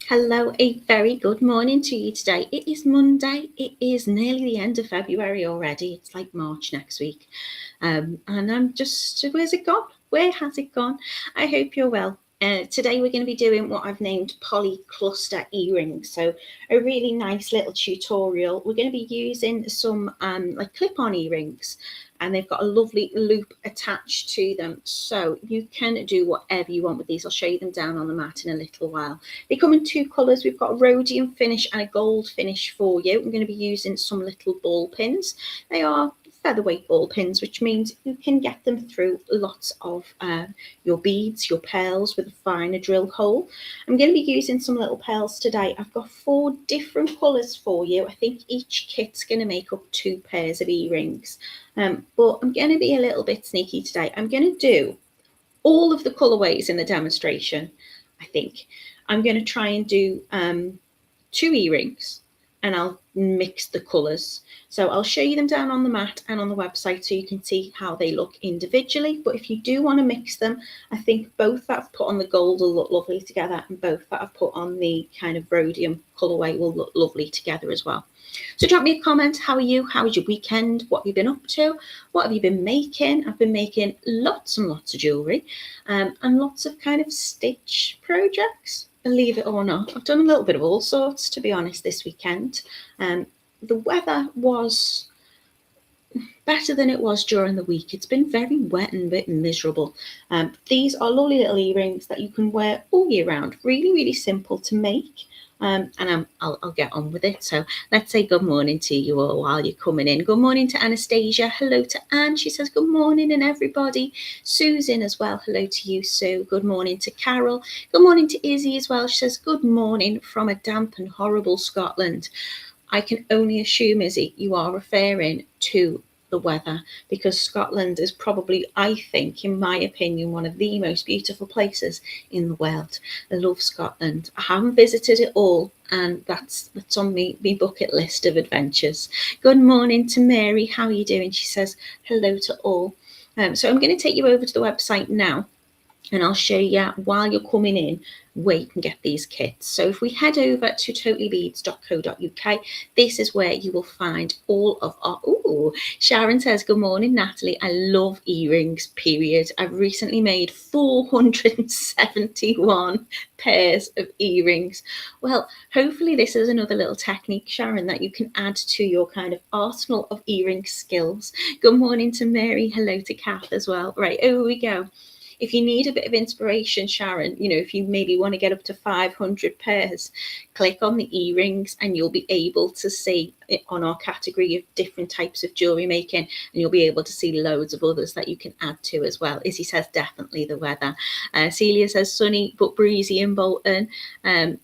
Hello, a very good morning to you today. It is Monday. It is nearly the end of February already. It's like March next week. And I'm just, where's it gone? Where has it gone? I hope you're well. Today we're going to be doing what I've named poly cluster earrings. So a really nice little tutorial. We're going to be using some like clip-on earrings, and they've got a lovely loop attached to them. So you can do whatever you want with these. I'll show you them down on the mat in a little while. They come in two colours. We've got a rhodium finish and a gold finish for you. I'm going to be using some little ball pins. They are featherweight ball pins, which means you can get them through lots of your beads, your pearls with a finer drill hole. I'm going to be using some little pearls today. I've got 4 different colours for you. I think each kit's going to make up 2 pairs of earrings, but I'm going to be a little bit sneaky today. I'm going to do all of the colourways in the demonstration. I think I'm going to try and do 2 earrings, and I'll mix the colours. So I'll show you them down on the mat and on the website so you can see how they look individually. But if you do want to mix them, I think both that I've put on the gold will look lovely together, and both that I've put on the kind of rhodium colourway will look lovely together as well. So drop me a comment. How are you? How was your weekend? What have you been up to? What have you been making? I've been making lots and lots of jewellery and lots of kind of stitch projects. Believe it or not, I've done a little bit of all sorts, to be honest, this weekend. The weather was better than it was during the week. It's been very wet and a bit miserable. These are lovely little earrings that you can wear all year round. Really, really simple to make. And I'll get on with it. So let's say good morning to you all while you're coming in. Good morning to Anastasia. Hello to Anne. She says good morning, and everybody. Susan as well. Hello to you, Sue. Good morning to Carol. Good morning to Izzy as well. She says good morning from a damp and horrible Scotland. I can only assume, Izzy, you are referring to the weather, because Scotland is probably, I think, in my opinion, one of the most beautiful places in the world. I love Scotland. I haven't visited it all, and that's on my bucket list of adventures. Good morning to Mary. How are you doing? She says hello to all. So I'm going to take you over to the website now, and I'll show you while you're coming in where you can get these kits. So if we head over to totallybeads.co.uk, this is where you will find all of our, Sharon says, good morning, Natalie. I love earrings, period. I've recently made 471 pairs of earrings. Well, hopefully this is another little technique, Sharon, that you can add to your kind of arsenal of earring skills. Good morning to Mary. Hello to Kath as well. Right, over we go. If you need a bit of inspiration, Sharon, if you maybe want to get up to 500 pairs, click on the earrings and you'll be able to see it on our category of different types of jewellery making, and you'll be able to see loads of others that you can add to as well. Izzy says definitely the weather. Celia says sunny but breezy in Bolton.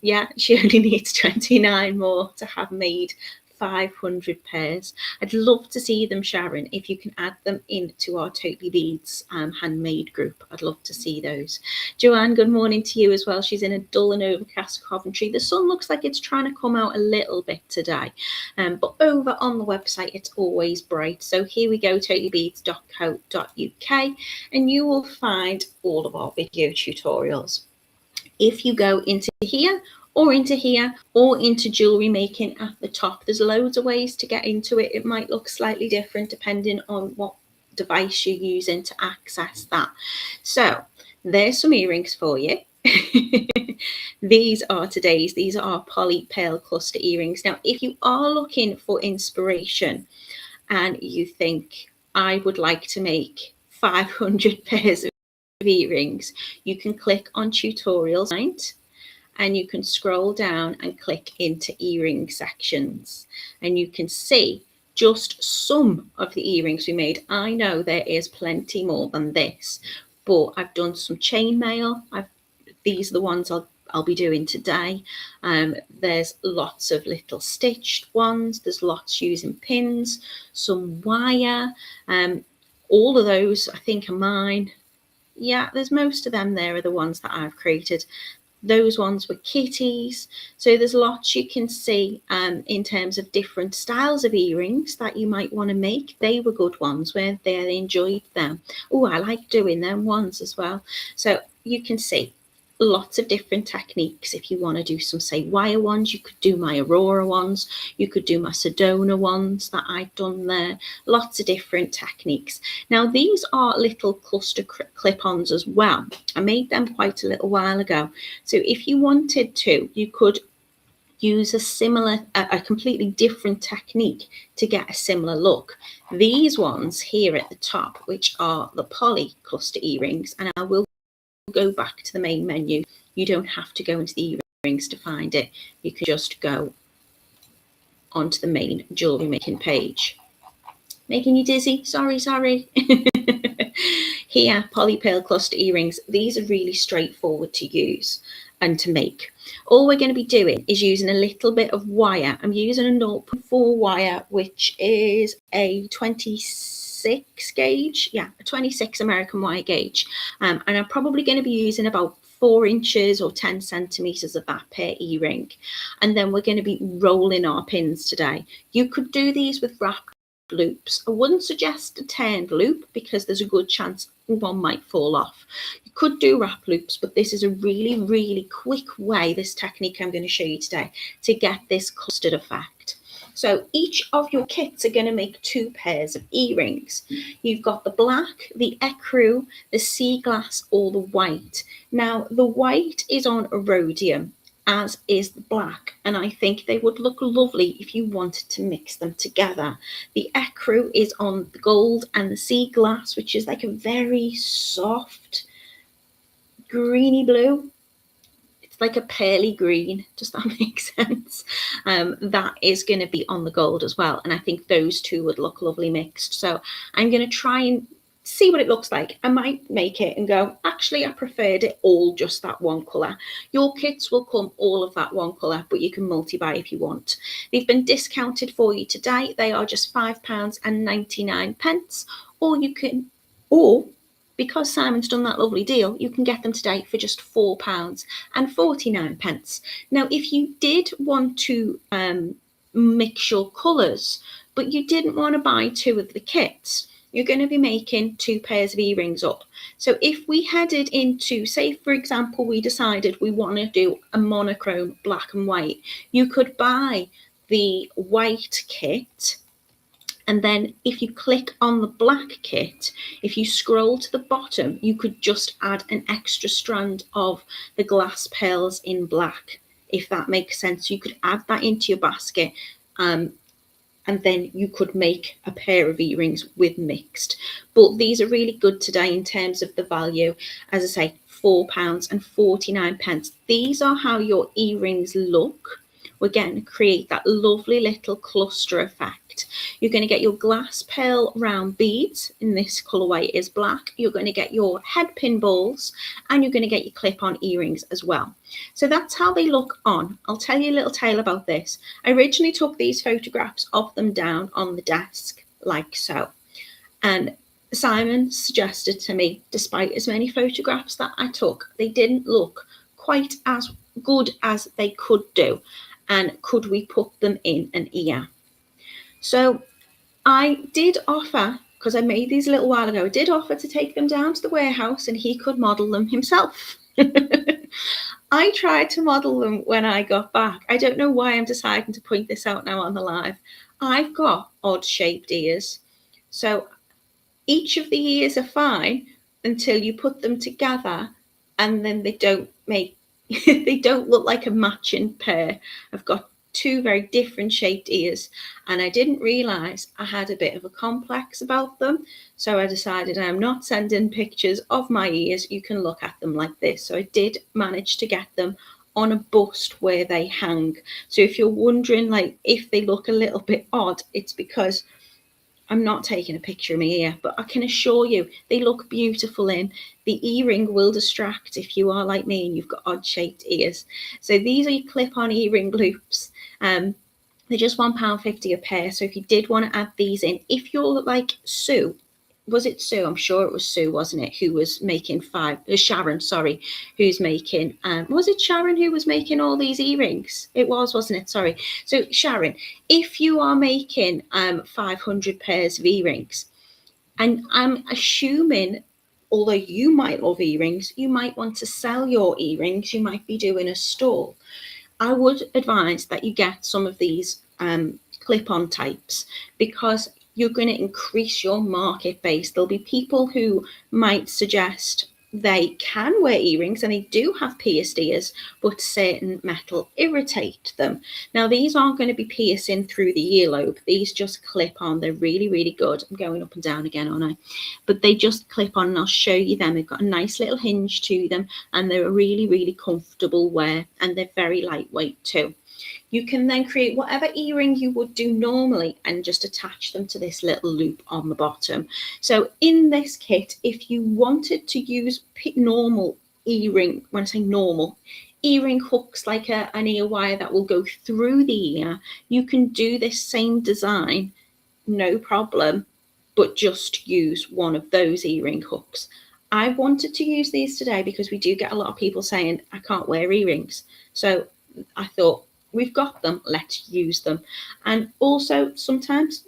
Yeah, she only needs 29 more to have made 500 pairs. I'd love to see them, Sharon, if you can add them into our Totally Beads handmade group. I'd love to see those. Joanne, good morning to you as well. She's in a dull and overcast Coventry. The sun looks like it's trying to come out a little bit today, but over on the website it's always bright. So here we go, totallybeads.co.uk, and you will find all of our video tutorials. If you go into here or into here or into jewellery making at the top, there's loads of ways to get into it. It might look slightly different depending on what device you're using to access that. So there's some earrings for you. These are our poly pearl cluster earrings. Now, if you are looking for inspiration and you think I would like to make 500 pairs of earrings, you can click on tutorials and you can scroll down and click into earring sections, and you can see just some of the earrings we made. I know there is plenty more than this, but I've done some chainmail. These are the ones I'll be doing today. There's lots of little stitched ones. There's lots using pins, some wire. All of those I think are mine. Yeah, there's most of them there are the ones that I've created. Those ones were kitties. So there's lots you can see in terms of different styles of earrings that you might want to make. They were good ones where they enjoyed them. Oh, I like doing them ones as well. So you can see lots of different techniques. If you want to do some, say, wire ones, you could do my Aurora ones, you could do my Sedona ones that I've done there. Lots of different techniques. Now, these are little cluster clip-ons as well. I made them quite a little while ago. So if you wanted to, you could use a completely different technique to get a similar look. These ones here at the top, which are the poly cluster earrings, and I will go back to the main menu. You don't have to go into the earrings to find it. You can just go onto the main jewelry making page. Making you dizzy? Sorry. Here, poly pearl cluster earrings. These are really straightforward to use and to make. All we're going to be doing is using a little bit of wire. I'm using a 0.4 wire, which is a 26 gauge. Yeah, a 26 American wire gauge. And I'm probably going to be using about 4 inches or 10 centimeters of that per earring. And then we're going to be rolling our pins today. You could do these with wrap loops. I wouldn't suggest a turned loop because there's a good chance one might fall off. You could do wrap loops, but this is a really quick way, this technique I'm going to show you today, to get this clustered effect. So each of your kits are going to make 2 pairs of earrings. You've got the black, the ecru, the sea glass, or the white. Now the white is on a rhodium, as is the black, and I think they would look lovely if you wanted to mix them together. The ecru is on the gold, and the sea glass, which is like a very soft greeny blue. It's like a pearly green. Does that make sense? That is going to be on the gold as well, and I think those two would look lovely mixed. So I'm going to try and see what it looks like. I might make it and go, actually, I preferred it all just that one colour. Your kits will come all of that one colour, but you can multi-buy if you want. They've been discounted for you today. They are just £5.99, or because Simon's done that lovely deal, you can get them today for just £4.49. Now, if you did want to mix your colours, but you didn't want to buy 2 of the kits, you're going to be making 2 pairs of earrings up. So if we headed into, say, for example, we decided we want to do a monochrome black and white, you could buy the white kit, and then if you click on the black kit, if you scroll to the bottom, you could just add an extra strand of the glass pearls in black, if that makes sense. You could add that into your basket, and then you could make a pair of earrings with mixed. But these are really good today in terms of the value. As I say, £4.49. These are how your earrings look. We're going to create that lovely little cluster effect. You're going to get your glass pearl round beads. In this colourway is black. You're going to get your headpin balls, and you're going to get your clip-on earrings as well. So that's how they look on. I'll tell you a little tale about this. I originally took these photographs of them down on the desk like so. And Simon suggested to me, despite as many photographs that I took, they didn't look quite as good as they could do. And could we put them in an ear? So I did offer, because I made these a little while ago, I did offer to take them down to the warehouse and he could model them himself. I tried to model them when I got back. I don't know why I'm deciding to point this out now on the live. I've got odd shaped ears. So each of the ears are fine until you put them together, and then they don't make they don't look like a matching pair. I've got 2 very different shaped ears, and I didn't realise I had a bit of a complex about them. So I decided I'm not sending pictures of my ears. You can look at them like this. So I did manage to get them on a bust where they hang. So if you're wondering, like, if they look a little bit odd, it's because I'm not taking a picture of my ear, but I can assure you they look beautiful in. The earring will distract if you are like me and you've got odd shaped ears. So these are your clip-on earring loops. They're just £1.50 a pair. So if you did want to add these in, if you're like Sue, was it Sue? I'm sure it was Sue, wasn't it? Who was making Sharon, sorry, who's making, was it Sharon who was making all these earrings? It was, wasn't it? Sorry. So Sharon, if you are making 500 pairs of earrings, and I'm assuming although you might love earrings, you might want to sell your earrings, you might be doing a stall. I would advise that you get some of these clip-on types, because you're going to increase your market base. There'll be people who might suggest they can wear earrings and they do have pierced ears, but certain metal irritate them. Now, these aren't going to be piercing through the earlobe. These just clip on. They're really, really good. I'm going up and down again, aren't I? But they just clip on, and I'll show you them. They've got a nice little hinge to them, and they're a really, really comfortable wear, and they're very lightweight too. You can then create whatever earring you would do normally and just attach them to this little loop on the bottom. So in this kit, if you wanted to use normal earring, when I say normal, earring hooks like an ear wire that will go through the ear, you can do this same design, no problem, but just use one of those earring hooks. I wanted to use these today because we do get a lot of people saying, I can't wear earrings. So I thought, we've got them, let's use them. And also sometimes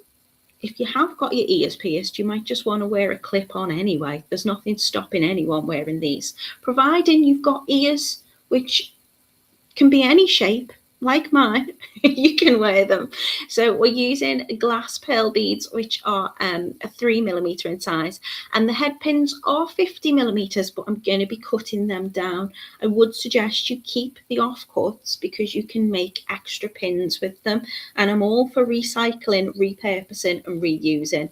if you have got your ears pierced, you might just want to wear a clip on anyway. There's nothing stopping anyone wearing these, providing you've got ears which can be any shape, like mine. You can wear them. So we're using glass pearl beads, which are a 3mm in size, and the head pins are 50mm, but I'm going to be cutting them down. I would suggest you keep the offcuts because you can make extra pins with them, and I'm all for recycling, repurposing and reusing.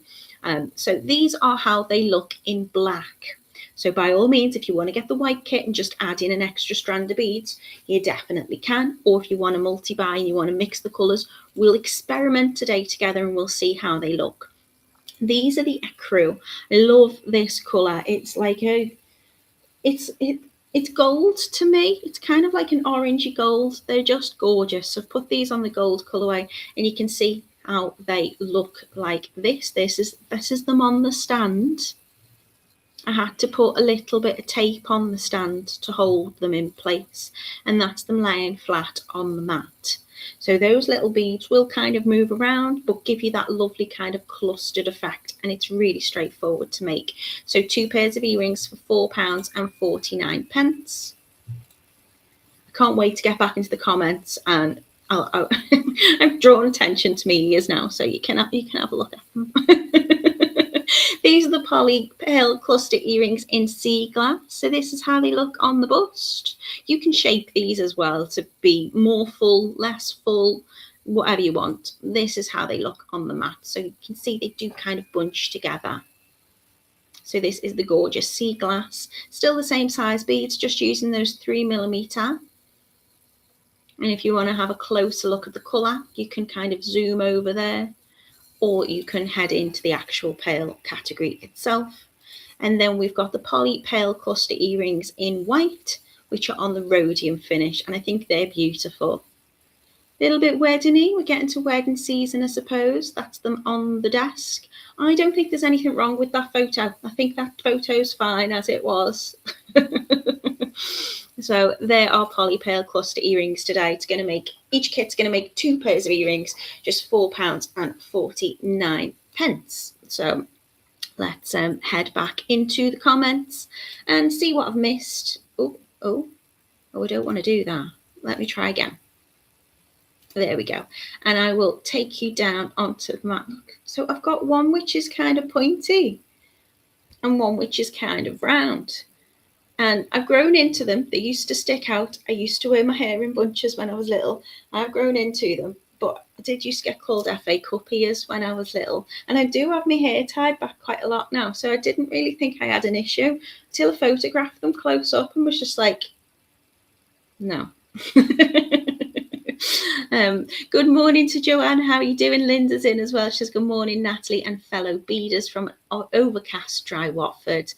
So these are how they look in black. So by all means, if you want to get the white kit and just add in an extra strand of beads, you definitely can. Or if you want to multi-buy and you want to mix the colours, we'll experiment today together and we'll see how they look. These are the ecru. I love this colour. It's like it's gold to me. It's kind of like an orangey gold. They're just gorgeous. So I've put these on the gold colourway, and you can see how they look like this. This is them on the stand. I had to put a little bit of tape on the stand to hold them in place, and that's them laying flat on the mat. So those little beads will kind of move around but give you that lovely kind of clustered effect, and it's really straightforward to make. So 2 pairs of earrings for £4.49. I can't wait to get back into the comments, and I've drawn attention to my ears now, so you can have a look at them. These are the poly pearl cluster earrings in sea glass. So this is how they look on the bust. You can shape these as well to be more full, less full, whatever you want. This is how they look on the mat. So you can see they do kind of bunch together. So this is the gorgeous sea glass. Still the same size beads, just using those 3mm. And if you want to have a closer look at the colour, you can kind of zoom over there, or you can head into the actual pearl category itself. And then we've got the poly pearl cluster earrings in white, which are on the rhodium finish, and I think they're beautiful. A little bit wedding-y. We're getting to wedding season, I suppose. That's them on the desk. I don't think there's anything wrong with that photo. I think that photo's fine as it was. So there are poly pearl cluster earrings today. It's going to make, each kit's going to make 2 pairs of earrings, just £4.49. So let's head back into the comments and see what I've missed. Oh, I don't want to do that. Let me try again. There we go. And I will take you down onto the mat. So I've got one which is kind of pointy and one which is kind of round. And I've grown into them. They used to stick out. I used to wear my hair in bunches when I was little. I've grown into them. But I did used to get called FA Cup ears when I was little. And I do have my hair tied back quite a lot now. So I didn't really think I had an issue until I photographed them close up and was just like, no. Good morning to Joanne. How are you doing? Linda's in as well. She says good morning, Natalie and fellow beaders from overcast dry Watford.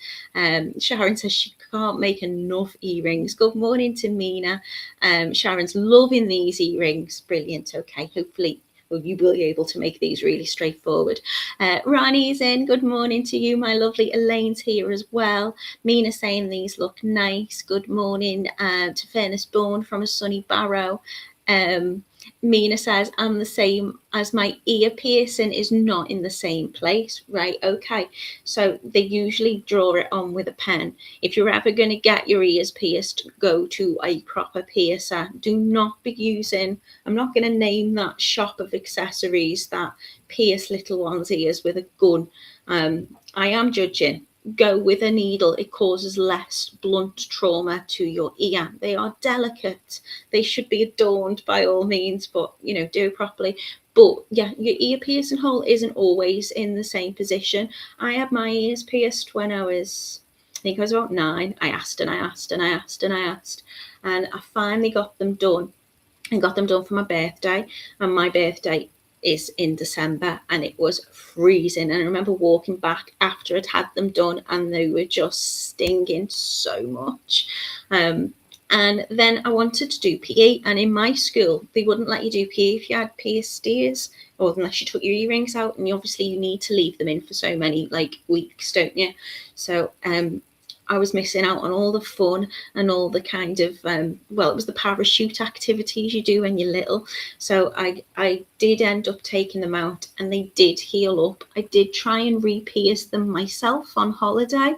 Sharon says she can't make enough earrings. Good morning to Mina. Sharon's loving these earrings. Brilliant. Okay, hopefully you will be able to make these really straightforward. Rani's in. Good morning to you, my lovely. Elaine's here as well. Mina saying these look nice. Good morning to Fairness Born from a sunny Barrow. Mina says, I'm the same as my ear piercing is not in the same place. Right, okay. So they usually draw it on with a pen. If you're ever going to get your ears pierced, go to a proper piercer. Do not be using, I'm not going to name that shop of accessories that pierce little one's ears with a gun. I am judging. Go with a needle. It causes less blunt trauma to your ear. They are delicate. They should be adorned by all means, but do it properly. But yeah, your ear piercing hole isn't always in the same position. I had my ears pierced when I think I was about 9. I asked and I asked and I asked and I asked, and I finally got them done. And got them done for my birthday, and my birthday is in December, and it was freezing. And I remember walking back after I'd had them done, and they were just stinging so much. And then I wanted to do PE, and in my school they wouldn't let you do PE if you had pierced ears, or unless you took your earrings out, and obviously you need to leave them in for so many weeks, don't you? So I was missing out on all the fun and all the kind of, it was the parachute activities you do when you're little. So I did end up taking them out, and they did heal up. I did try and re-pierce them myself on holiday,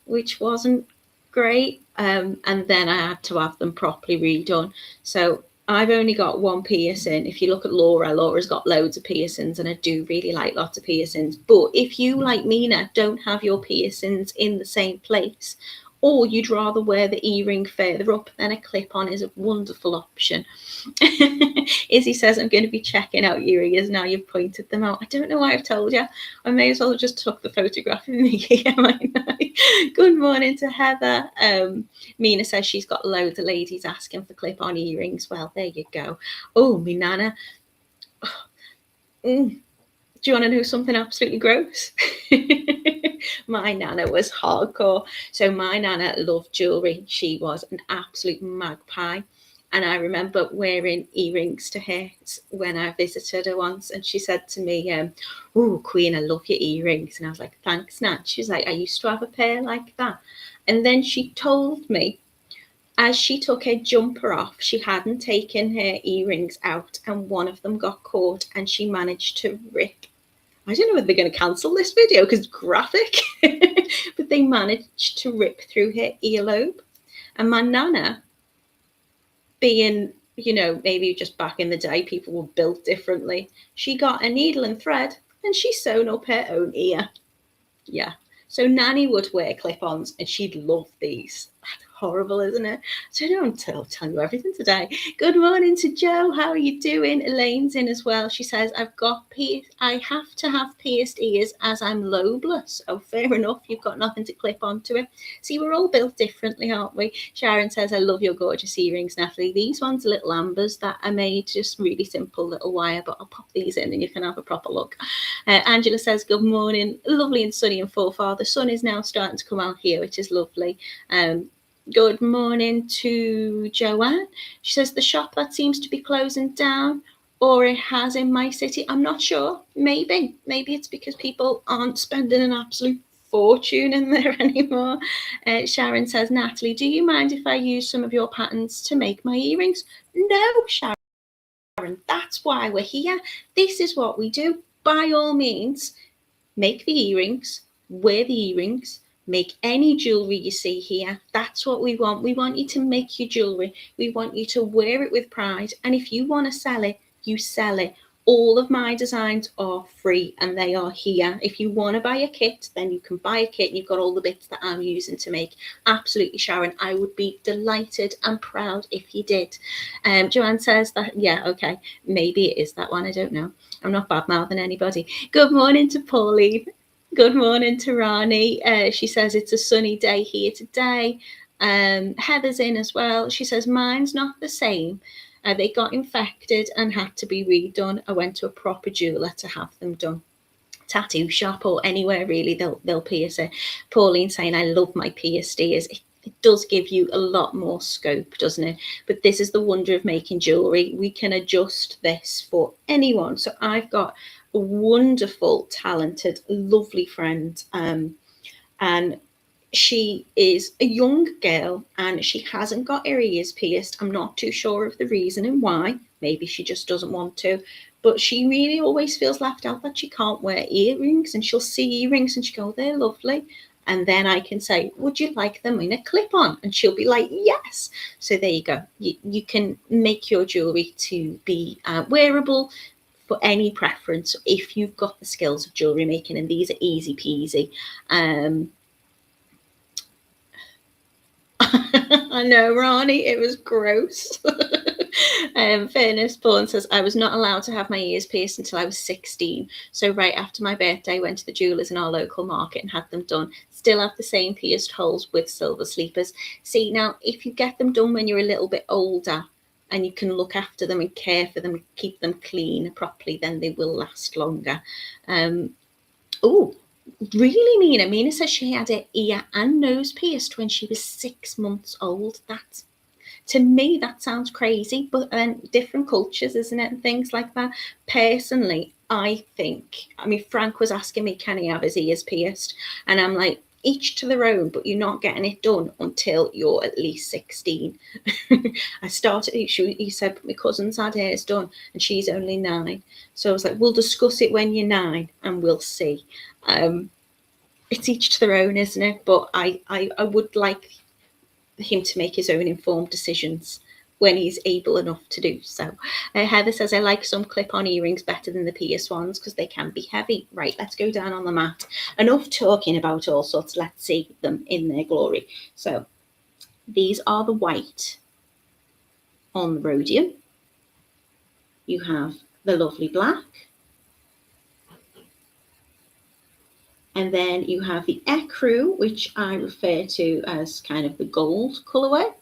which wasn't great. And then I had to have them properly redone. So I've only got one piercing. If you look at Laura's got loads of piercings, and I do really like lots of piercings. But if you, like Mina, don't have your piercings in the same place, or you'd rather wear the earring further up, then a clip-on is a wonderful option. Izzy says, I'm going to be checking out your ears now you've pointed them out. I don't know why I've told you. I may as well have just took the photograph of me here, might I? Good morning to Heather. Mina says she's got loads of ladies asking for clip-on earrings. Well, there you go. Oh, me nana. Do you want to know something absolutely gross? My nana was hardcore. So my nana loved jewellery. She was an absolute magpie. And I remember wearing earrings to her when I visited her once. And she said to me, oh, Queen, I love your earrings. And I was like, thanks, Nat. She was like, I used to have a pair like that. And then she told me, as she took her jumper off, she hadn't taken her earrings out, and one of them got caught, and she managed to rip. I don't know whether they're going to cancel this video because it's graphic, but they managed to rip through her earlobe. And my nana, being, maybe just back in the day, people were built differently, she got a needle and thread and she sewn up her own ear. Yeah. So Nanny would wear clip-ons, and she'd love these. Horrible, isn't it? So I don't tell you everything today. Good morning to Joe. How are you doing? Elaine's in as well. She says, I have to have pierced ears as I'm lobeless. Oh, fair enough. You've got nothing to clip onto it. See, we're all built differently, aren't we? Sharon says, I love your gorgeous earrings, Natalie. These ones are little ambers that I made, just really simple little wire, but I'll pop these in and you can have a proper look. Angela says, good morning. Lovely and sunny in Forfar. The sun is now starting to come out here, which is lovely. Good morning to Joanne. She says, the shop that seems to be closing down, or it has in my city. I'm not sure. Maybe it's because people aren't spending an absolute fortune in there anymore. Sharon says, Natalie, do you mind if I use some of your patterns to make my earrings? No, Sharon, that's why we're here. This is what we do. By all means, make the earrings, wear the earrings, make any jewellery you see here. That's what we want. We want you to make your jewellery. We want you to wear it with pride. And if you want to sell it, you sell it. All of my designs are free and they are here. If you want to buy a kit, then you can buy a kit. You've got all the bits that I'm using to make. Absolutely, Sharon. I would be delighted and proud if you did. Joanne says that, yeah, okay. Maybe it is that one. I don't know. I'm not bad-mouthing anybody. Good morning to Pauline. Good morning to Rani. She says it's a sunny day here today. Heather's in as well. She says mine's not the same. They got infected and had to be redone. I went to a proper jeweler to have them done. Tattoo shop or anywhere really, they'll pierce it. Pauline saying, I love my pierced ears. It does give you a lot more scope, doesn't it? But this is the wonder of making jewellery. We can adjust this for anyone. So I've got wonderful, talented, lovely friend, and she is a young girl and she hasn't got her ears pierced. I'm not too sure of the reason and why. Maybe she just doesn't want to. But she really always feels left out that she can't wear earrings. And she'll see earrings and she'll go, they're lovely. And then I can say, would you like them in a clip-on? And she'll be like, yes. So there you go. You can make your jewellery to be wearable for any preference if you've got the skills of jewellery making. And these are easy peasy. I know, Ronnie, it was gross. Fairness Pawn says, I was not allowed to have my ears pierced until I was 16. So right after my birthday, went to the jewellers in our local market and had them done. Still have the same pierced holes with silver sleepers. See, now, if you get them done when you're a little bit older and you can look after them and care for them and keep them clean properly, then they will last longer. Really mean. Amina says she had her ear and nose pierced when she was 6 months old. That's, to me, that sounds crazy, but then different cultures, isn't it, and things like that. Personally, I mean, Frank was asking me, can he have his ears pierced? And I'm like, each to their own, but you're not getting it done until you're at least 16. I started, he said, my cousin's had hers done and she's only 9. So I was like, we'll discuss it when you're 9 and we'll see. It's each to their own, isn't it? But I would like him to make his own informed decisions when he's able enough to do so. Heather says, I like some clip-on earrings better than the pierced ones because they can be heavy. Right, let's go down on the mat. Enough talking about all sorts. Let's see them in their glory. So these are the white on the rhodium. You have the lovely black. And then you have the ecru, which I refer to as kind of the gold colourway.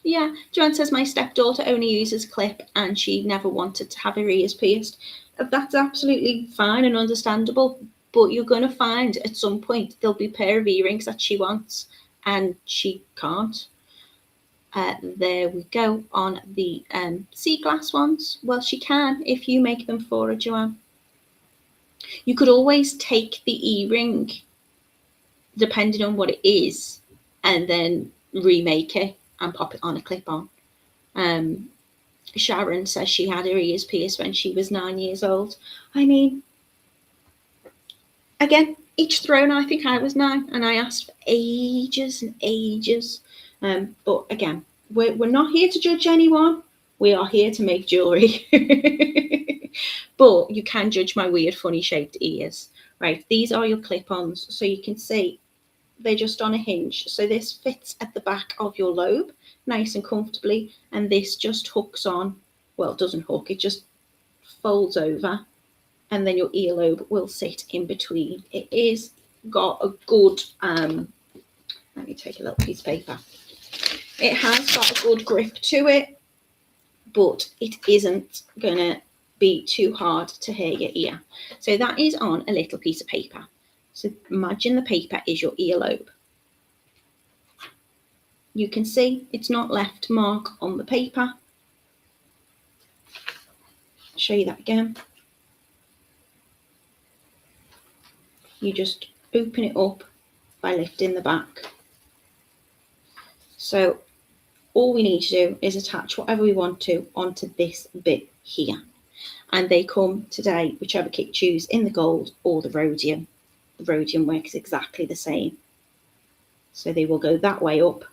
Yeah, Joanne says, my stepdaughter only uses clip and she never wanted to have her ears pierced. That's absolutely fine and understandable, but you're going to find at some point there'll be a pair of earrings that she wants and she can't. There we go on the sea glass ones. Well, she can if you make them for her, Joanne. You could always take the earring, depending on what it is, and then remake it and pop it on a clip-on. Sharon says she had her ears pierced when she was 9 years old. I mean, again, each their own. I think I was 9 and I asked for ages and ages. But again, we're not here to judge anyone. We are here to make jewellery. But you can judge my weird, funny shaped ears. Right, these are your clip-ons. So you can see they're just on a hinge. So this fits at the back of your lobe nice and comfortably. And this just hooks on. Well, it doesn't hook. It just folds over. And then your earlobe will sit in between. It is got a good, let me take a little piece of paper. It has got a good grip to it, but it isn't going to be too hard to hear your ear. So that is on a little piece of paper. So imagine the paper is your earlobe. You can see it's not left mark on the paper. I'll show you that again. You just open it up by lifting the back. So all we need to do is attach whatever we want to onto this bit here. And they come today, whichever kit you choose, in the gold or the rhodium. The rhodium works exactly the same. So they will go that way up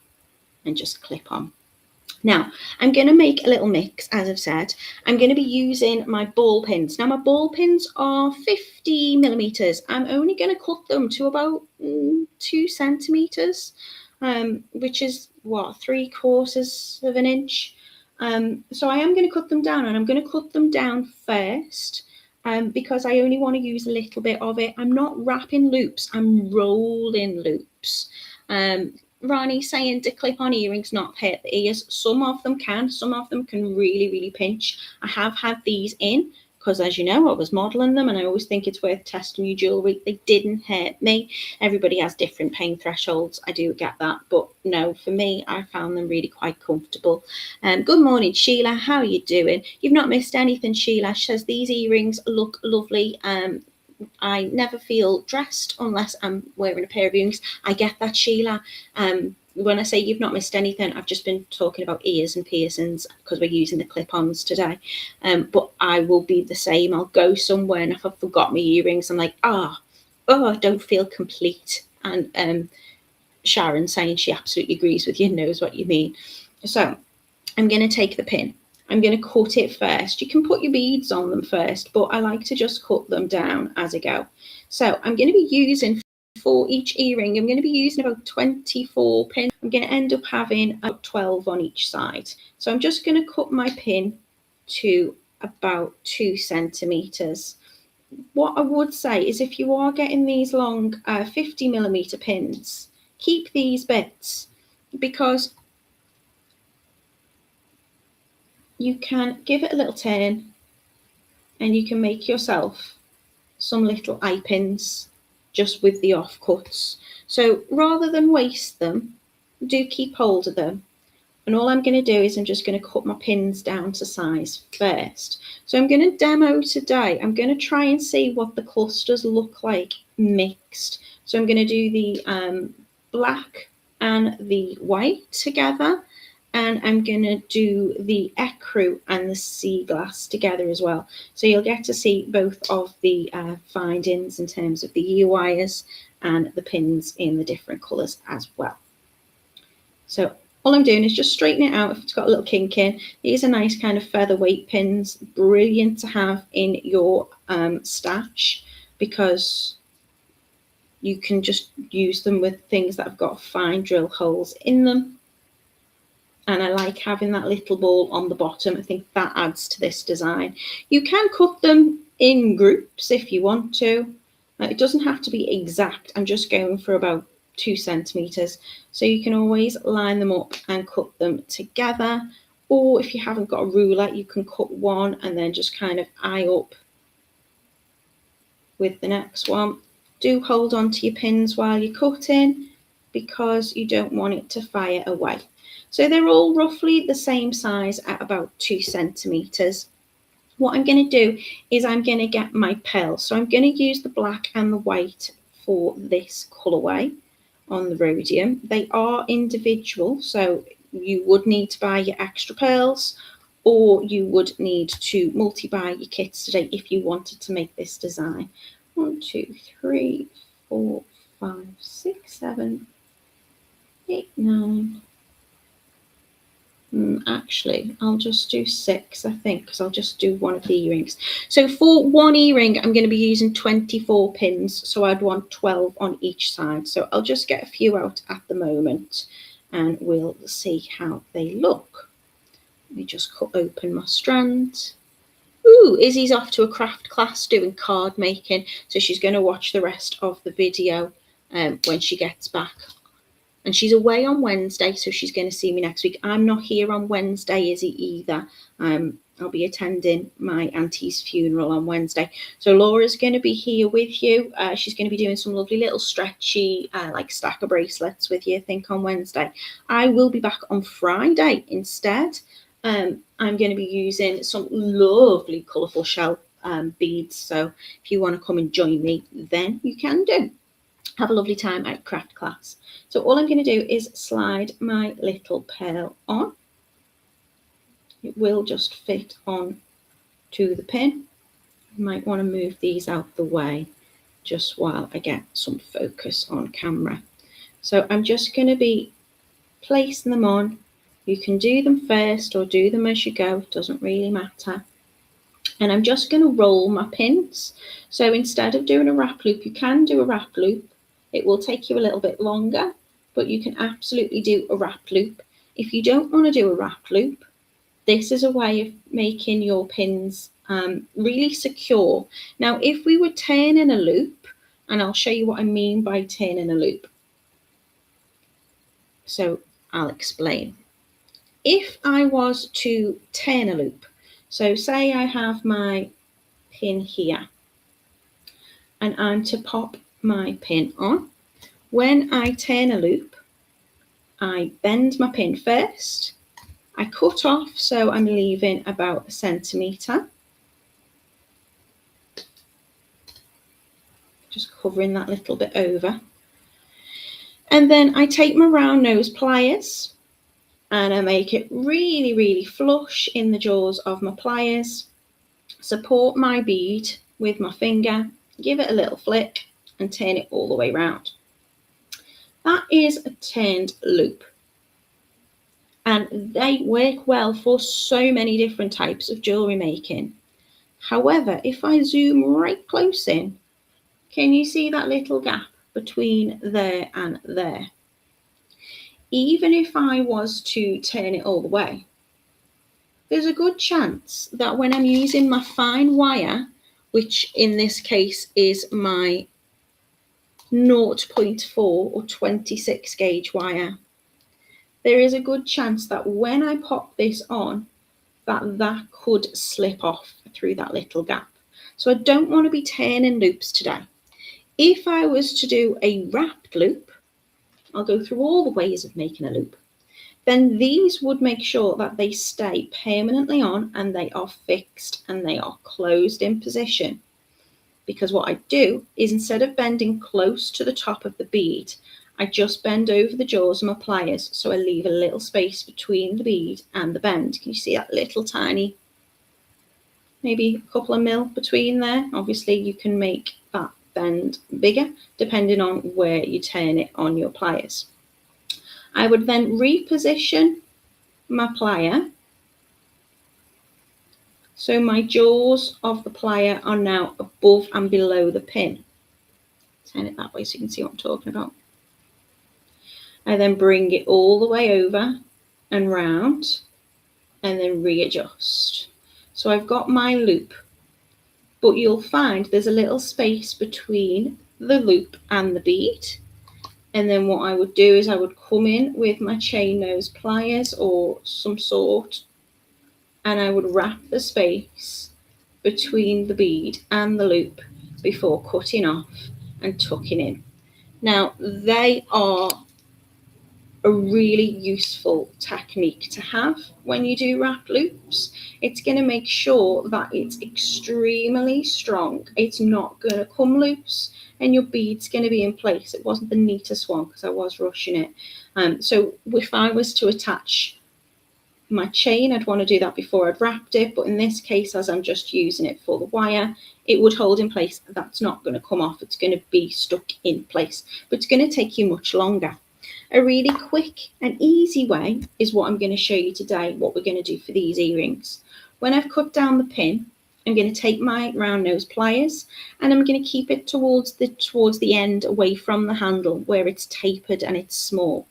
and just clip on. Now, I'm going to make a little mix, as I've said. I'm going to be using my ball pins. Now, my ball pins are 50 millimeters. I'm only going to cut them to about 2 centimeters, which is, what, 3/4 of an inch. So I am going to cut them down, and I'm going to cut them down first because I only want to use a little bit of it. I'm not wrapping loops, I'm rolling loops. Ronnie's saying to clip-on earrings not hurt the ears. Some of them can really, really pinch. I have had these in because, as you know, I was modelling them and I always think it's worth testing new jewellery. They didn't hurt me. Everybody has different pain thresholds. I do get that. But no, for me, I found them really quite comfortable. Good morning, Sheila. How are you doing? You've not missed anything, Sheila. She says these earrings look lovely. I never feel dressed unless I'm wearing a pair of earrings. I get that, Sheila. When I say you've not missed anything, I've just been talking about ears and piercings because we're using the clip-ons today. But I will be the same. I'll go somewhere, and if I've forgot my earrings, I'm like, oh, I don't feel complete. And Sharon saying she absolutely agrees with you, knows what you mean. So I'm going to take the pin. I'm going to cut it first. You can put your beads on them first, but I like to just cut them down as I go. So I'm going to be using, for each earring, I'm going to be using about 24 pins. I'm going to end up having about 12 on each side. So I'm just going to cut my pin to about 2 centimeters. What I would say is if you are getting these long 50mm pins, keep these bits, because you can give it a little turn and you can make yourself some little eye pins just with the offcuts. So rather than waste them, do keep hold of them. And all I'm going to do is I'm just going to cut my pins down to size first. So I'm going to demo today. I'm going to try and see what the clusters look like mixed. So I'm going to do the black and the white together. And I'm going to do the ecru and the sea glass together as well. So you'll get to see both of the findings in terms of the ear wires and the pins in the different colours as well. So all I'm doing is just straighten it out if it's got a little kink in. These are nice kind of featherweight pins, brilliant to have in your stash, because you can just use them with things that have got fine drill holes in them. And I like having that little ball on the bottom. I think that adds to this design. You can cut them in groups if you want to. It doesn't have to be exact. I'm just going for about 2 centimeters. So you can always line them up and cut them together. Or if you haven't got a ruler, you can cut one and then just kind of eye up with the next one. Do hold on to your pins while you're cutting, because you don't want it to fire away. So they're all roughly the same size at about 2 centimeters. What I'm going to do is I'm going to get my pearl. So I'm going to use the black and the white for this colourway on the rhodium. They are individual, so you would need to buy your extra pearls, or you would need to multi-buy your kits today if you wanted to make this design. 1, 2, 3, 4, 5, 6, 7, 8, 9. Actually, I'll just do 6, I think, because I'll just do one of the earrings. So for one earring, I'm going to be using 24 pins, so I'd want 12 on each side. So I'll just get a few out at the moment, and we'll see how they look. Let me just cut open my strand. Ooh, Izzy's off to a craft class doing card making, so she's going to watch the rest of the video when she gets back. And she's away on Wednesday, so she's going to see me next week. I'm not here on Wednesday, Izzy, either. I'll be attending my auntie's funeral on Wednesday. So Laura's going to be here with you. She's going to be doing some lovely little stretchy, like stacker bracelets with you, I think, on Wednesday. I will be back on Friday instead. I'm going to be using some lovely colourful shell beads. So if you want to come and join me, then you can do. Have a lovely time at craft class. So all I'm going to do is slide my little pearl on. It will just fit on to the pin. You might want to move these out the way just while I get some focus on camera. So I'm just going to be placing them on. You can do them first or do them as you go. It doesn't really matter. And I'm just going to roll my pins. So instead of doing a wrap loop, you can do a wrap loop. It will take you a little bit longer, but you can absolutely do a wrap loop. If you don't want to do a wrap loop, this is a way of making your pins really secure. Now, if we were turning a loop, and I'll show you what I mean by turning a loop. So I'll explain. If I was to turn a loop, so say I have my pin here, and I'm to pop my pin on. When I turn a loop, I bend my pin first, I cut off, so I'm leaving about 1 centimetre. just covering that little bit over. And then I take my round nose pliers and I make it really, really flush in the jaws of my pliers, support my bead with my finger, give it a little flick and turn it all the way round. That is a turned loop. And they work well for so many different types of jewellery making. However, if I zoom right close in, can you see that little gap between there and there? Even if I was to turn it all the way, there's a good chance that when I'm using my fine wire, which in this case is my 0.4 or 26 gauge wire, there is a good chance that when I pop this on, that could slip off through that little gap. So I don't want to be turning loops today. If I was to do a wrapped loop, I'll go through all the ways of making a loop. Then these would make sure that they stay permanently on and they are fixed and they are closed in position. Because what I do is instead of bending close to the top of the bead, I just bend over the jaws of my pliers, so I leave a little space between the bead and the bend. Can you see that little tiny, maybe a couple of mil between there? Obviously you can make that bend bigger depending on where you turn it on your pliers. I would then reposition my plier so my jaws of the plier are now above and below the pin. Turn it that way so you can see what I'm talking about. I then bring it all the way over and round and then readjust. So I've got my loop, but you'll find there's a little space between the loop and the bead. And then what I would do is I would come in with my chain nose pliers or some sort, and I would wrap the space between the bead and the loop before cutting off and tucking in. Now, they are a really useful technique to have when you do wrap loops. It's going to make sure that it's extremely strong. It's not going to come loose and your bead's going to be in place. It wasn't the neatest one because I was rushing it. So if I was to attach my chain, I'd want to do that before I'd wrapped it, but in this case, as I'm just using it for the wire, it would hold in place. That's not going to come off. It's going to be stuck in place, but it's going to take you much longer. A really quick and easy way is what I'm going to show you today, what we're going to do for these earrings. When I've cut down the pin, I'm going to take my round nose pliers and I'm going to keep it towards the end, away from the handle where it's tapered and it's small.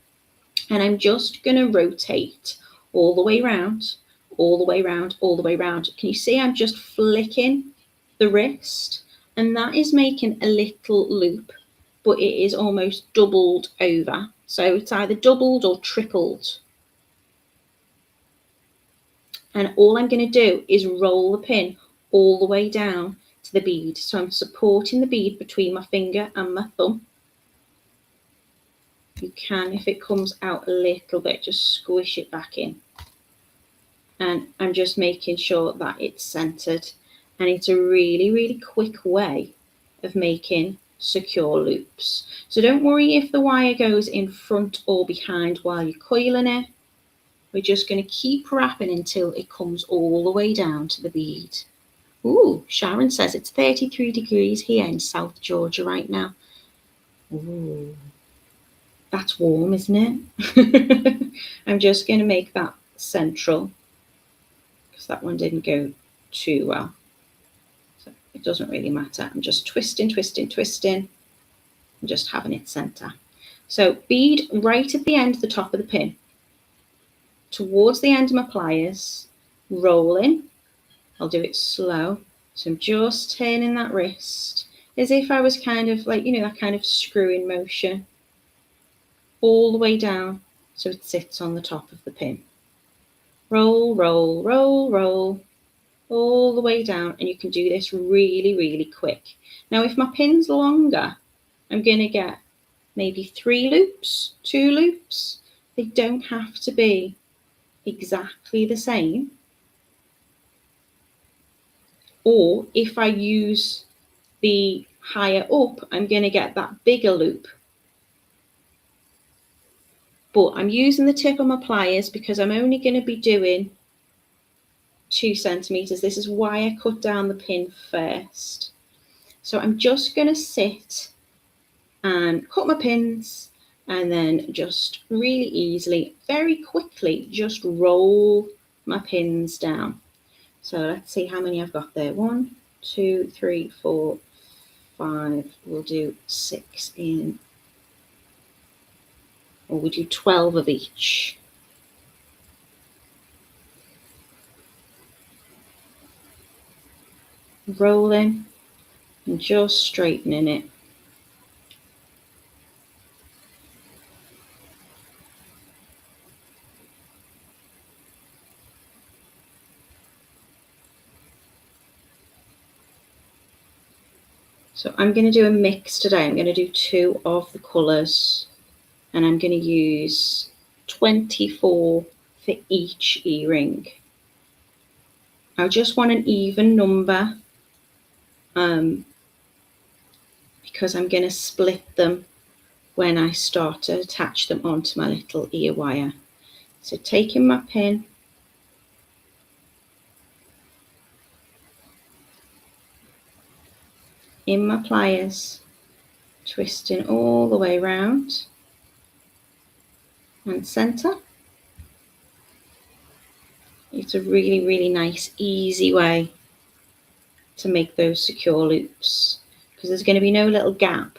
And I'm just going to rotate all the way round, all the way round, all the way round. Can you see I'm just flicking the wrist? And that is making a little loop, but it is almost doubled over. So it's either doubled or tripled. And all I'm going to do is roll the pin all the way down to the bead. So I'm supporting the bead between my finger and my thumb. You can, if it comes out a little bit, just squish it back in. And I'm just making sure that it's centered. And it's a really, really quick way of making secure loops. So don't worry if the wire goes in front or behind while you're coiling it. We're just going to keep wrapping until it comes all the way down to the bead. Ooh, Sharon says it's 33 degrees here in South Georgia right now. Ooh, that's warm, isn't it? I'm just going to make that central because that one didn't go too well. So it doesn't really matter. I'm just twisting, twisting, twisting, and just having it center. So bead right at the end of the top of the pin, towards the end of my pliers, rolling. I'll do it slow. So I'm just turning that wrist as if I was kind of like, that kind of screwing motion all the way down so it sits on the top of the pin. Roll, roll, roll, roll, all the way down. And you can do this really, really quick. Now, if my pin's longer, I'm going to get maybe 3 loops, 2 loops. They don't have to be exactly the same. Or if I use the higher up, I'm going to get that bigger loop. But I'm using the tip of my pliers because I'm only going to be doing 2 centimeters. This is why I cut down the pin first. So I'm just going to sit and cut my pins and then just really easily, very quickly, just roll my pins down. So let's see how many I've got there. 1, 2, 3, 4, 5. We'll do 6 in, or we do 12 of each. Rolling and just straightening it. So I'm going to do a mix today. I'm going to do 2 of the colours and I'm going to use 24 for each earring. I just want an even number because I'm going to split them when I start to attach them onto my little ear wire. So taking my pin, in my pliers, twisting all the way around and centre. It's a really, really nice, easy way to make those secure loops because there's going to be no little gap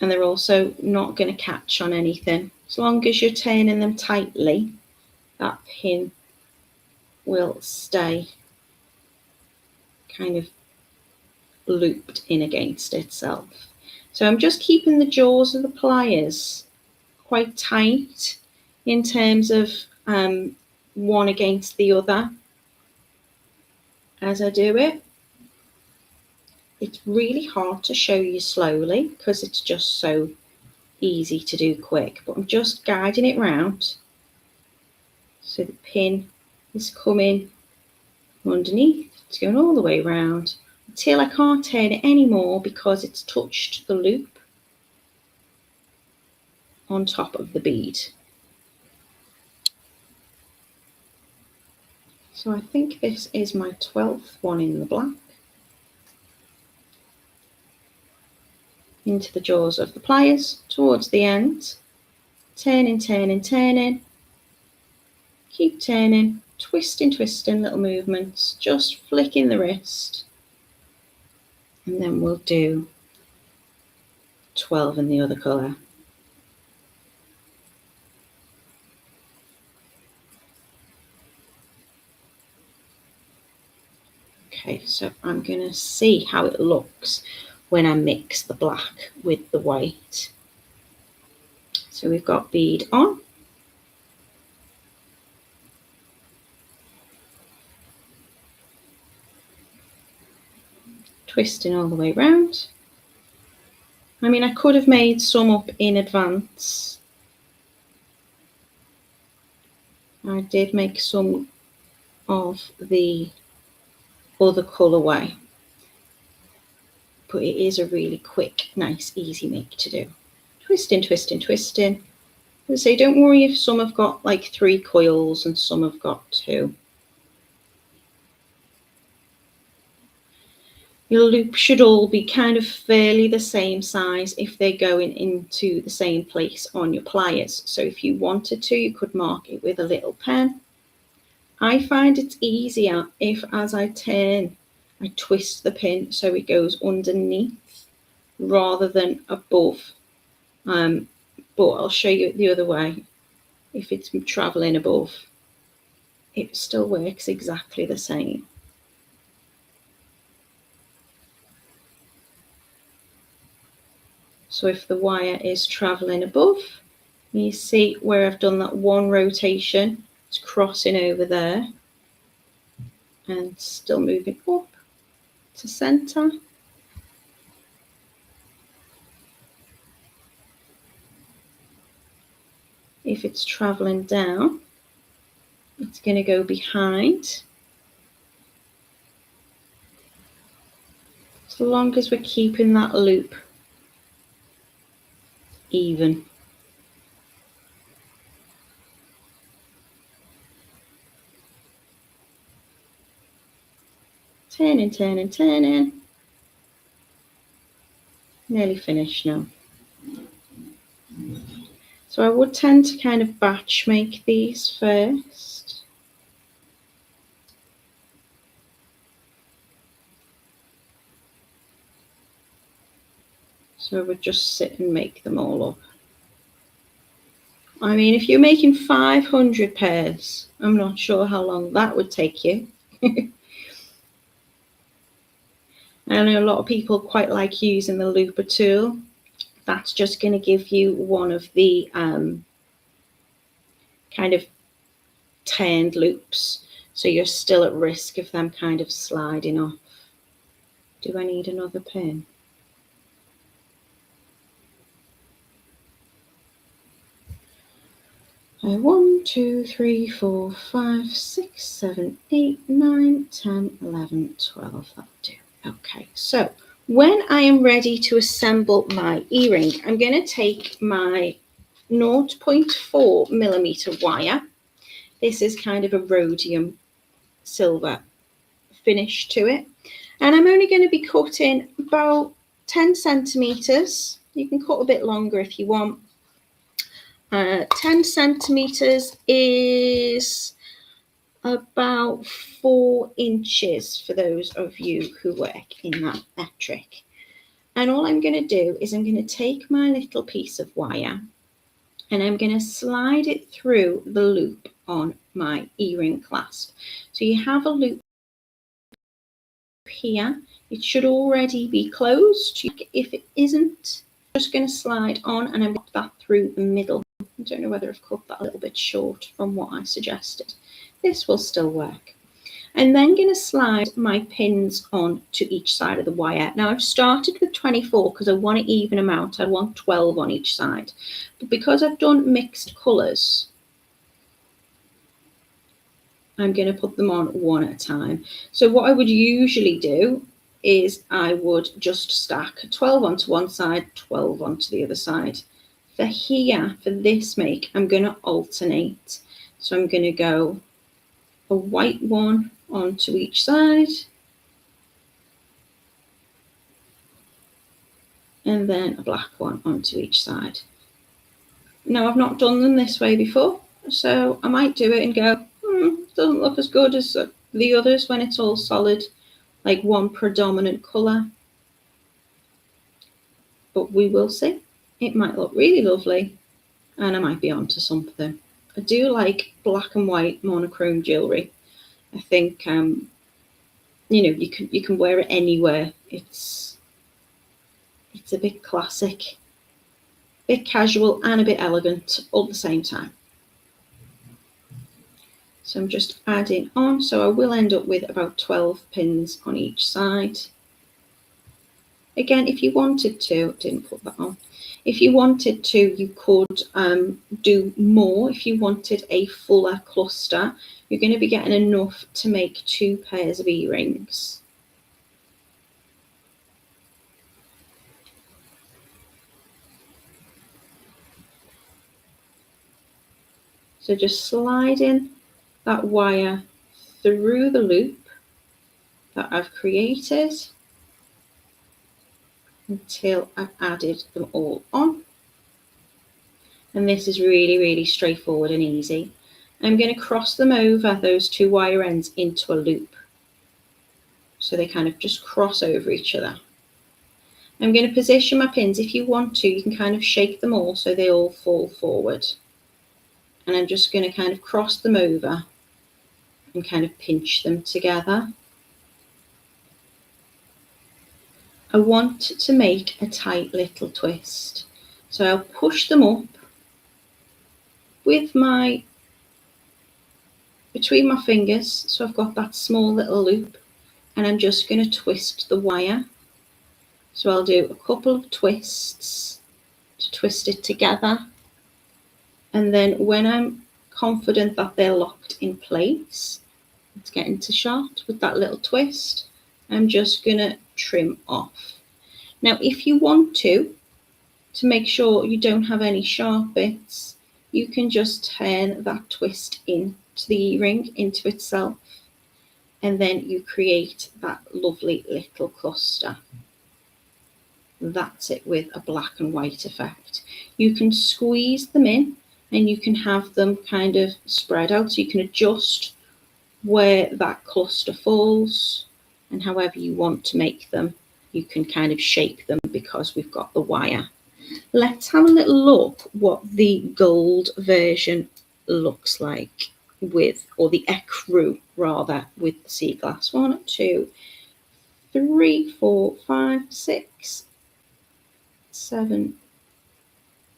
and they're also not going to catch on anything. As long as you're turning them tightly, that pin will stay kind of looped in against itself. So I'm just keeping the jaws of the pliers quite tight in terms of one against the other as I do it. It's really hard to show you slowly because it's just so easy to do quick, but I'm just guiding it round so the pin is coming underneath. It's going all the way around until I can't turn it anymore because it's touched the loop on top of the bead. So I think this is my 12th one in the black. Into the jaws of the pliers towards the end, turning, turning, turning, keep turning, twisting, twisting, little movements, just flicking the wrist, and then we'll do 12 in the other colour. Okay, so I'm going to see how it looks when I mix the black with the white. So we've got bead on. Twisting all the way round. I mean, I could have made some up in advance. I did make some of the other colourway, but it is a really quick, nice, easy make to do. Twisting, twisting, twisting. So don't worry if some have got like 3 coils and some have got 2. Your loop should all be kind of fairly the same size if they're going into the same place on your pliers. So if you wanted to, you could mark it with a little pen. I find it's easier if, as I turn, I twist the pin so it goes underneath rather than above. But I'll show you the other way. If it's traveling above, it still works exactly the same. So if the wire is traveling above, you see where I've done that one rotation, it's crossing over there and still moving up to center. If it's traveling down, it's going to go behind. as long as we're keeping that loop even. Turning, turning, turning. Nearly finished now. So I would tend to kind of batch make these first. So I would just sit and make them all up. I mean, if you're making 500 pairs, I'm not sure how long that would take you. I know a lot of people quite like using the looper tool. That's just going to give you one of the kind of turned loops, so you're still at risk of them kind of sliding off. Do I need another pin? One, 2, 3, 4, 5, 6, 7, 8, 9, 10, 11, 12. That'll do. Okay, so when I am ready to assemble my earring, I'm going to take my 0.4 millimeter wire. This is kind of a rhodium silver finish to it. And I'm only going to be cutting about 10 centimeters. You can cut a bit longer if you want. 10 centimeters is about 4 inches for those of you who work in that metric. And all I'm going to do is I'm going to take my little piece of wire and I'm going to slide it through the loop on my earring clasp. So you have a loop here. It should already be closed. If it isn't, I'm just going to slide on and I'm going to put that through the middle. I don't know whether I've cut that a little bit short from what I suggested. This will still work. I'm then going to slide my pins on to each side of the wire. Now I've started with 24 because I want to even them out. I want 12 on each side. But because I've done mixed colours, I'm going to put them on one at a time. So what I would usually do is I would just stack 12 onto one side, 12 onto the other side. For here, for this make, I'm going to alternate. So I'm going to go a white one onto each side, and then a black one onto each side. Now I've not done them this way before, so I might do it and go, doesn't look as good as the others when it's all solid, like one predominant colour. But we will see. It might look really lovely, and I might be onto something. I do like black and white monochrome jewellery. I think you know, you can wear it anywhere. It's a bit classic, a bit casual and a bit elegant all at the same time. So I'm just adding on. So I will end up with about 12 pins on each side. Again, if you wanted to, didn't put that on. If you wanted to, you could do more. If you wanted a fuller cluster, you're going to be getting enough to make 2 pairs of earrings. So just sliding that wire through the loop that I've created until I've added them all on. And this is really, really straightforward and easy. I'm going to cross them over, those 2 wire ends, into a loop. So they kind of just cross over each other. I'm going to position my pins. If you want to, you can kind of shake them all so they all fall forward. And I'm just going to kind of cross them over and kind of pinch them together. I want to make a tight little twist. So I'll push them up with between my fingers. So I've got that small little loop, and I'm just going to twist the wire. So I'll do a couple of twists to twist it together. And then when I'm confident that they're locked in place, let's get into shot with that little twist. I'm just going to trim off. Now, if you want to make sure you don't have any sharp bits, you can just turn that twist into the earring into itself, and then you create that lovely little cluster. That's it, with a black and white effect. You can squeeze them in and you can have them kind of spread out, so you can adjust where that cluster falls, and however you want to make them, you can kind of shape them because we've got the wire. Let's have a little look what the gold version looks like with, or the ecru rather, with the sea glass. 1, 2, 3, 4, 5, 6, 7,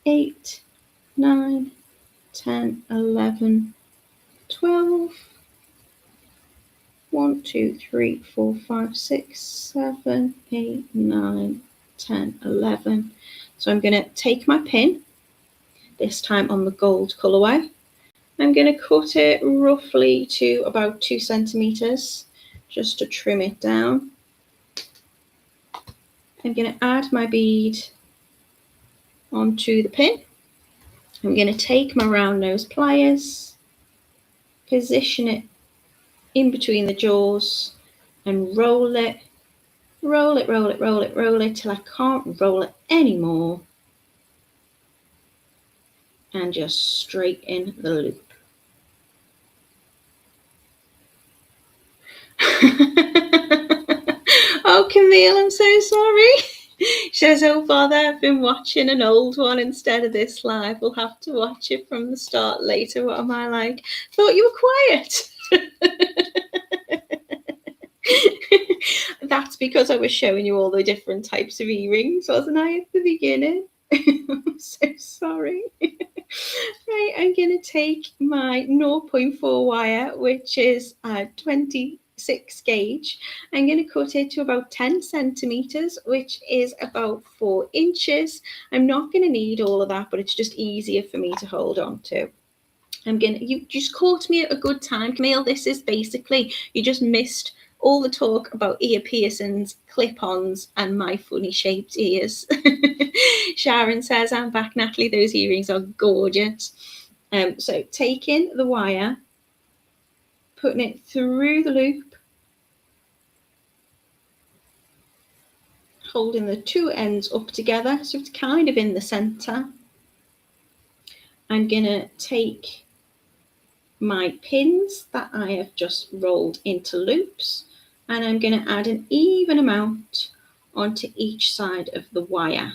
8, 9, 10, 11, 12. 1, 2, 3, 4, 5, 6, 7, 8, 9, 10, 11. So I'm going to take my pin, this time on the gold colourway. I'm going to cut it roughly to about 2 centimetres, just to trim it down. I'm going to add my bead onto the pin. I'm going to take my round nose pliers, position it in between the jaws, and roll it, roll it, roll it, roll it, roll it till I can't roll it anymore, and just straighten the loop. Oh, Camille, I'm so sorry. She says, oh bother, I've been watching an old one instead of this live. We'll have to watch it from the start later. What am I like? Thought you were quiet. That's because I was showing you all the different types of earrings, wasn't I, at the beginning? I'm so sorry. Right, I'm going to take my 0.4 wire, which is 26 gauge. I'm going to cut it to about 10 centimeters, which is about 4 inches. I'm not going to need all of that, but it's just easier for me to hold on to. You just caught me at a good time, Camille. This is basically, you just missed all the talk about ear piercings, clip-ons, and my funny shaped ears. Sharon says, I'm back, Natalie. Those earrings are gorgeous. So taking the wire, putting it through the loop, holding the two ends up together, so it's kind of in the center. I'm going to take my pins that I have just rolled into loops, and I'm going to add an even amount onto each side of the wire.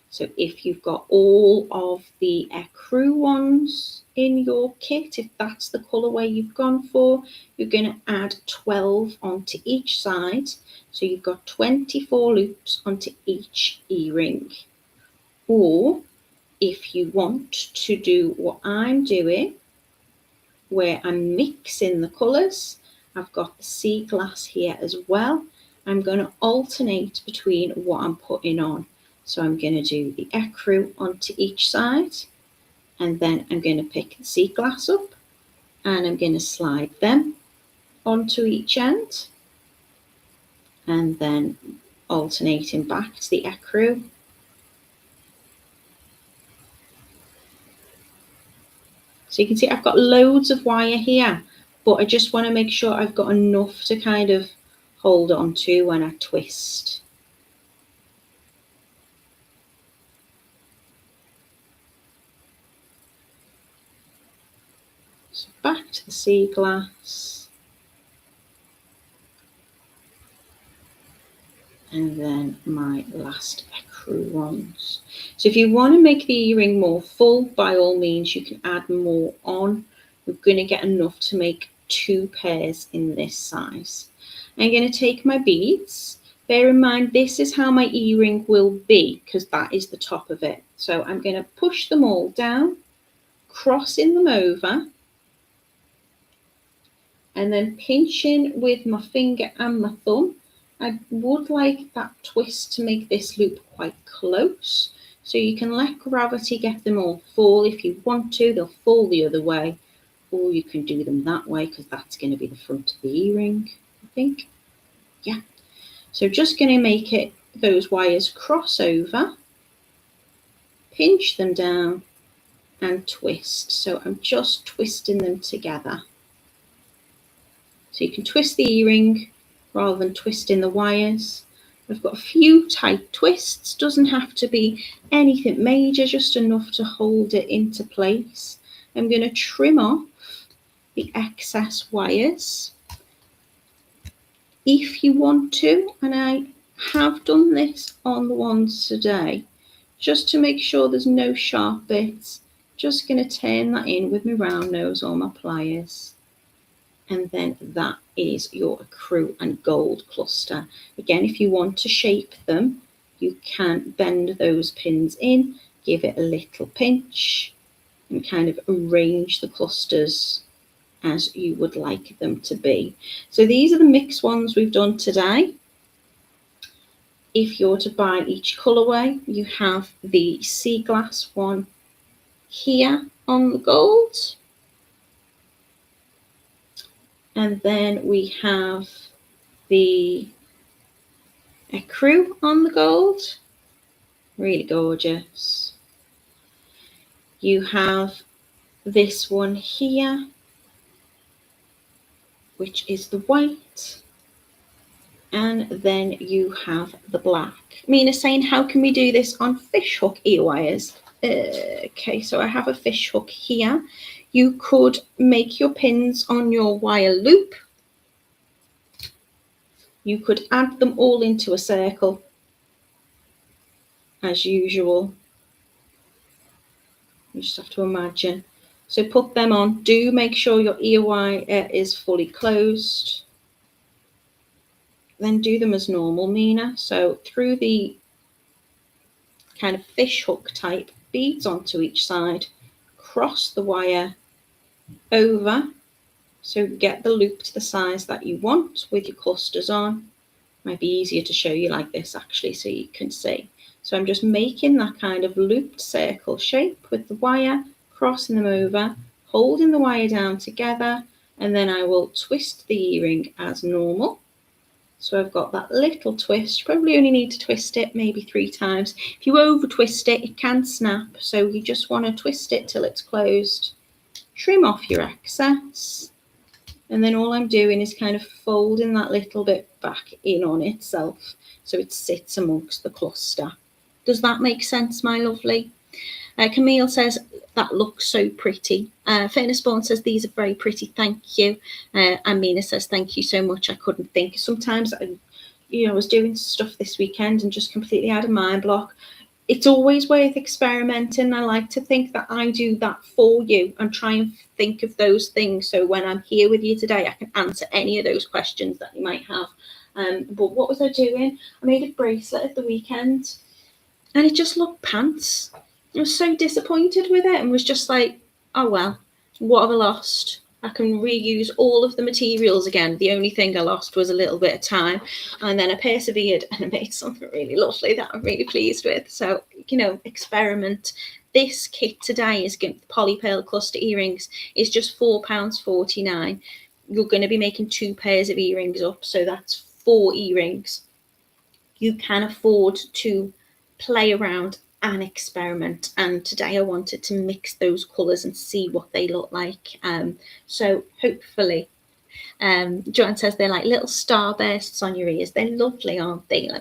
So if you've got all of the ecru ones in your kit, if that's the colourway you've gone for, you're going to add 12 onto each side. So you've got 24 loops onto each earring. Or if you want to do what I'm doing, where I'm mixing the colours, I've got the sea glass here as well. I'm going to alternate between what I'm putting on. So I'm going to do the ecru onto each side, and then I'm going to pick the sea glass up and I'm going to slide them onto each end, and then alternating back to the ecru. So you can see I've got loads of wire here, but I just want to make sure I've got enough to kind of hold on to when I twist. So back to the sea glass, and then my last ecru ones. So if you want to make the earring more full, by all means you can add more on. We're going to get enough to make 2 pairs in this size. I'm going to take my beads. Bear in mind, this is how my earring will be, because that is the top of it. So I'm going to push them all down, crossing them over, and then pinching with my finger and my thumb. I would like that twist to make this loop quite close, so you can let gravity get them all fall. If you want to, they'll fall the other way, or you can do them that way, because that's going to be the front of the earring, I think. Yeah. So just going to make it those wires cross over, pinch them down and twist. So I'm just twisting them together. So you can twist the earring rather than twisting the wires. I've got a few tight twists, doesn't have to be anything major, just enough to hold it into place. I'm going to trim off the excess wires if you want to, and I have done this on the ones today, just to make sure there's no sharp bits. Just going to turn that in with my round nose or my pliers. And then that is your ecru and gold cluster. Again, if you want to shape them, you can bend those pins in, give it a little pinch, and kind of arrange the clusters as you would like them to be. So these are the mixed ones we've done today. If you're to buy each colourway, you have the sea glass one here on the gold. And then we have the ecru on the gold. Really gorgeous. You have this one here, which is the white. And then you have the black. Mina saying, how can we do this on fishhook ear wires? Okay, so I have a fishhook here. You could make your pins on your wire loop. You could add them all into a circle, as usual. You just have to imagine. So put them on. Do make sure your ear wire is fully closed. Then do them as normal, Mina. So through the kind of fish hook type beads onto each side, cross the wire over. So get the loop to the size that you want with your clusters on. Might be easier to show you like this actually, so you can see. So I'm just making that kind of looped circle shape with the wire, crossing them over, holding the wire down together, and then I will twist the earring as normal. So I've got that little twist. You probably only need to twist it maybe 3 times. If you over twist it, it can snap. So you just want to twist it till it's closed. Trim off your excess. And then all I'm doing is kind of folding that little bit back in on itself so it sits amongst the cluster. Does that make sense, my lovely? Camille says, that looks so pretty. Fairness Born says, these are very pretty, thank you. And Mina says, thank you so much. I couldn't think. Sometimes I was doing stuff this weekend and just completely had a mind block. It's always worth experimenting. I like to think that I do that for you and try and think of those things. So when I'm here with you today, I can answer any of those questions that you might have. But what was I doing? I made a bracelet at the weekend and it just looked pants. I was so disappointed with it and was just like, oh, well, what have I lost? I can reuse all of the materials again. The only thing I lost was a little bit of time. And then I persevered and I made something really lovely that I'm really pleased with. So, experiment. This kit today is going, Poly Pearl Cluster Earrings is just £4.49. You're going to be making 2 pairs of earrings up. So that's 4 earrings. You can afford to play around and experiment, and today I wanted to mix those colours and see what they look like. So hopefully, Joanne says they're like little starbursts on your ears. They're lovely, aren't they? I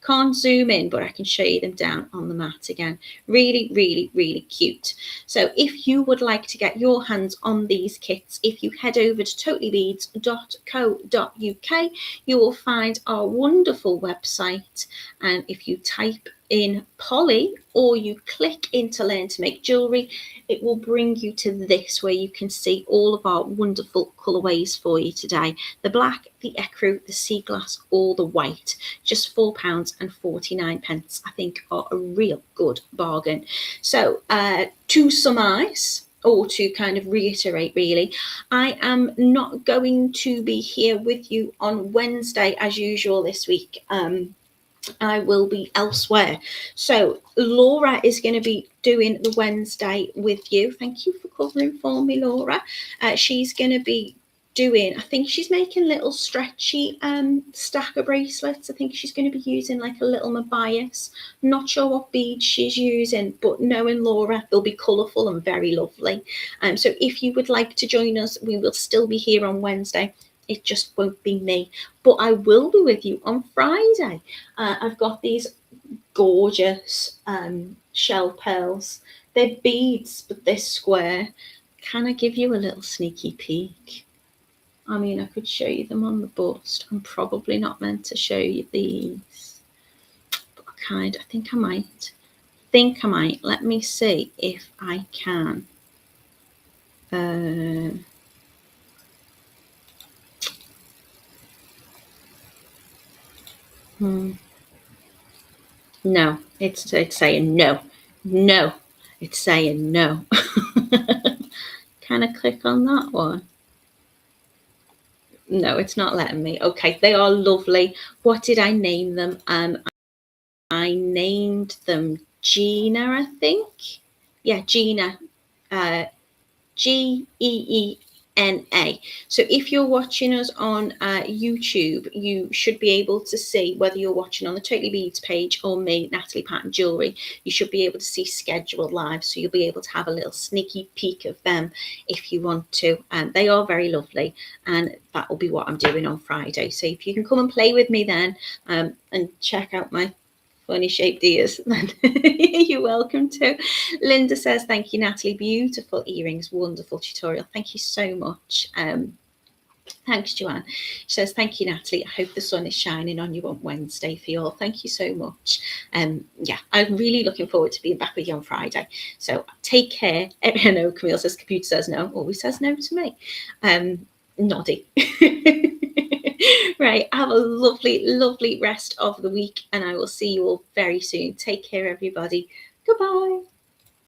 can't zoom in, but I can show you them down on the mat again. Really, really, really cute. So if you would like to get your hands on these kits, if you head over to totallybeads.co.uk, you will find our wonderful website. And if you type in Polly or you click into Learn to Make Jewellery, it will bring you to this where you can see all of our wonderful colourways for you today. The black, the ecru, the sea glass, or the white. Just £4.49, I think, are a real good bargain. So to summarise, or to kind of reiterate really, I am not going to be here with you on Wednesday as usual this week. I will be elsewhere. So Laura is going to be doing the Wednesday with you. Thank you for covering for me, Laura. She's going to be doing, I think she's making little stretchy stacker bracelets. I think she's going to be using like a little Mabias. Not sure what beads she's using, but knowing Laura, they'll be colourful and very lovely. So if you would like to join us, we will still be here on Wednesday. It just won't be me, but I will be with you on Friday. I've got these gorgeous shell pearls. They're beads, but they're square. Can I give you a little sneaky peek? I mean, I could show you them on the bust. I'm probably not meant to show you these, but I think I might. Let me see if I can. No, it's saying no. No, it's saying no. Can I click on that one? No, it's not letting me. Okay, they are lovely. What did I name them? I named them Gina, I think. Yeah, Gina. Geena. So if you're watching us on YouTube, you should be able to see whether you're watching on the Totally Beads page or me, Natalie Patton Jewellery. You should be able to see scheduled live, so you'll be able to have a little sneaky peek of them if you want to. They are very lovely, and that will be what I'm doing on Friday. So if you can come and play with me then, and check out my funny shaped ears, then you're welcome to. Linda says, thank you, Natalie. Beautiful earrings, wonderful tutorial. Thank you so much. Thanks, Joanne. She says, thank you, Natalie. I hope the sun is shining on you on Wednesday for you all. Thank you so much. Yeah, I'm really looking forward to being back with you on Friday. So take care. I know Camille says, computer says no, always says no to me. Noddy. Right, have a lovely, lovely rest of the week, and I will see you all very soon. Take care, everybody. Goodbye.